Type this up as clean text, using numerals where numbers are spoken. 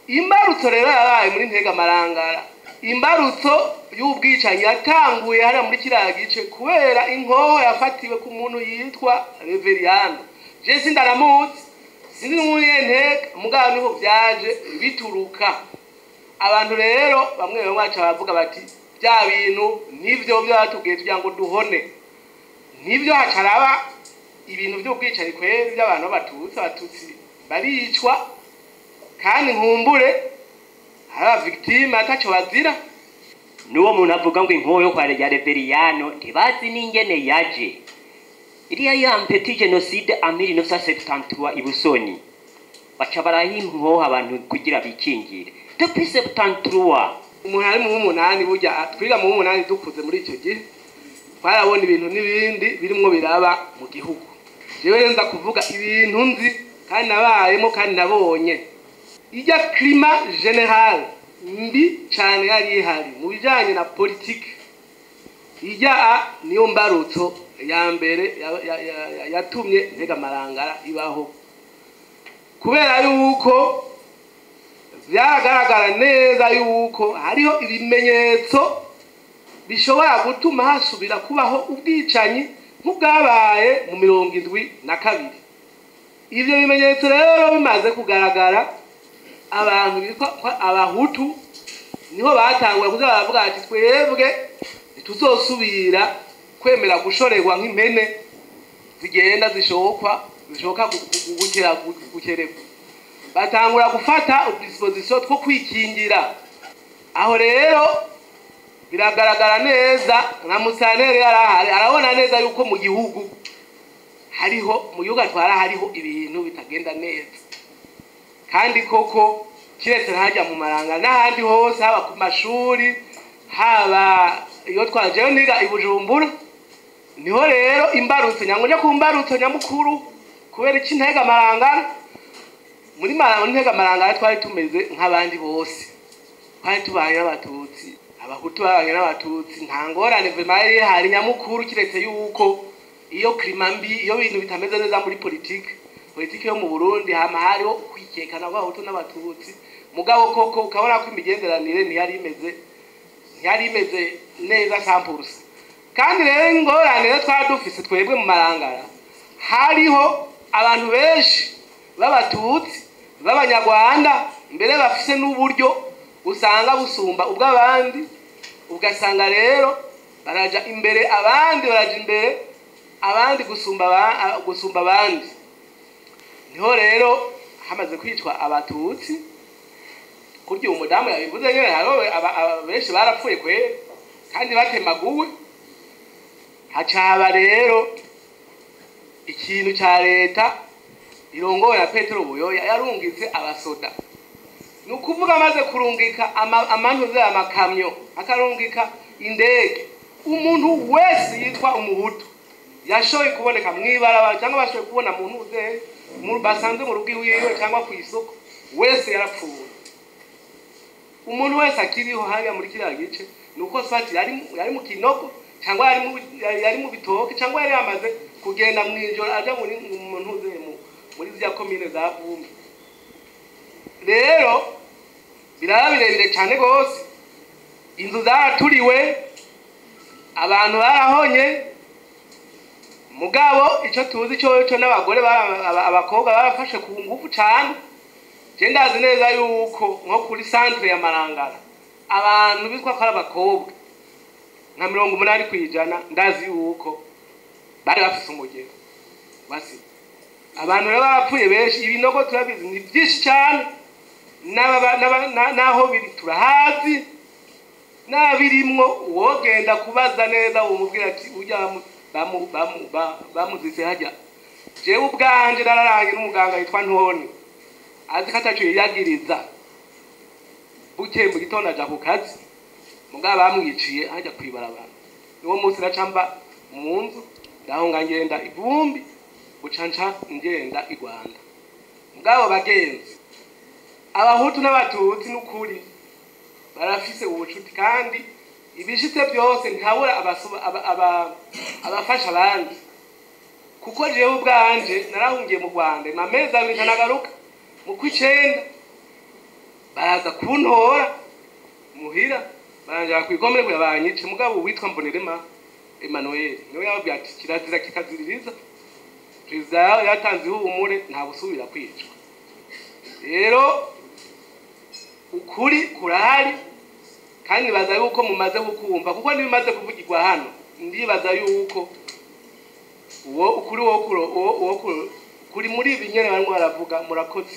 imbarutso rero yabaye muri Ntega Marangara, imbarutso y'ubwicanyi yatanguye hariya muri kiriya gice kubera inkoho yafatiwe ku muntu yitwa Reveriyano. Je sindaramuzi sinzi n'umunyenteka mugabo niho byaje bituruka. Abantu rero bamwe baca bavuga bati bya bintu nivyo byatubwiye kugira ngo duhone, nivyo hacaraba ibintu by'ubwicanyi kwera by'abantu batutsi baricwa kandi nkumbure hari victime ataco bazira. Nuwo muntu avuga ngo inkoyo kwa Reveriyano ntibazi n'ingene yaje. Iriya ya petit génocide en 1973 ibusoni baca barahimho abantu kugira bikingire. Depuis 73 umuntu ari mu munani burya twiga mu munani dukuze muri icyo gihe twarabona ibintu n'ibindi birimwo biraba mu gihugu. Jewe nza kuvuga ibintu nzi kandi nabayemo kandi nabonye. Ijya climat général mbi cyane yari ihari mu bijanye na politique. Ijya niyo mbarutso ya mbere yatumye Ntega Marangara ibaho, kubera yuko byagaragara neza yuko hariho ibimenyetso bishobora gutuma hasubira kubaho ubwicanyi nk'ubwabaye mu 72. Ivyo bimenyetso rero bimaze kugaragara, abantu bitwa abahutu niho batangwa kuza baravuga ati twebwe tuzosubira kwemera gushorerwa nk'impene zigenda zishoka gukererwa. Batangura gufata udisposition two kwikingira. Aho rero biragaragara neza nka Musanere yarahari arabona neza yuko mu gihugu atwara hariho ibintu bitagenda neza, kandi koko kiretse hajya mu Marangara n'ahandi hose haba ku mashuri haba iyo twajeyo niga ibujumbura niho rero imbarutso nyangoje ku mbarutso nyamukuru kubera iki Ntega Marangara. Muri Ntega Marangara twari tumeze nk'abandi bose, twari tubanye n'abatutsi, abahutu babanye n'abatutsi, nta ngorane vemaye hari nyamukuru kiretse yuko iyo climat mbi, iyo bintu bitameze neza muri politique yo mu Burundi hama hariho kwikekana kw'abahutu n'abatutsi. Mugabo koko ukabona ko imigenderanire ntiyari imeze neza 100%. Kandi rero ingorane twari dufise twebwe mu Marangara, hariho abantu benshi b'abatutsi b'abanyarwanda mbere bafise n'uburyo usanga busumba ubw'abandi, ugasanga rero baraja imbere abandi gusumba abandi. Niho rero hamaze kwicwa abatutsi, kurya umudamu yabivuze nyene haro benshi barapfuye kwe kandi batemaguwe. Hacaba rero ikintu ca leta irongoye ya Petero Buyoya yarungitse abasoda, nukuvuga amaze kurungika amantuze y'amakamyo akarungika indege. Umuntu wese yitwa umuhutu yashoye kuboneka mwibaraba cyangwa bashoye kubona muntu uze basanze mu rugo iwiwe cyangwa ku isoko wese yarapfuye. Umuntu wese akiriho hariya muri kiriya gice nuko swati yari mu kinogo cyangwa yari mu bitoke cyangwa yari yamaze kugenda mwijoro aja muri umuntu uze muri zya commune za Vumbi. Rero birabirebire cyane gose, inzu zaraturiwe, abantu barahonye. Mugabo icyo tuzi cyo n'abagore abakobwa barafashe ku ngufu cyane. Je ndazi neza yuko nko kuri centre ya Marangara abantu bitwa ko abakobwa nka 80% ndazi yuko bari bafise umugero basi. Abantu rero barapfuye benshi, ibinogo turabizi ni byinshi cyane, naho biri turahazi, nabirimwo wogenda kubaza neza umubwira ati ujya bamuzise hajya. Jewe ubwanje nararangiye n'umuganga yitwa Ntoni azi katacu yagiriza buke mu gitondo aja ku kazi, mugabo bamwiciye hajya kwibarabara. Niwo munsi nacamba mu nzu ndahonga ngenda ivumbi bucanca ngenda i Rwanda. Mugabo bagenzi abahutu n'abatutsi n'ukuri barafise ubucuti, kandi ibishitse byose ntabura abafasha abandi. Kuko jewe ubwanje narahungiye mu Rwanda amezi 2 nagaruka mu kwicenda baza kuntora muhira baranja kwikomere kuya banyice mugabo witwa Mbonerema Emmanuel niwe yababwiye ati kirazira kikaziririza perezida yatanze ihumure nta busubira kwicwa rero ukuri kurahari kandi baza yuko mumaze gukumva kuko nibimaze kuvugirwa hano ndibaza yuko uwo ukuri wo kuri muri ibi nyene barimo baravuga murakoze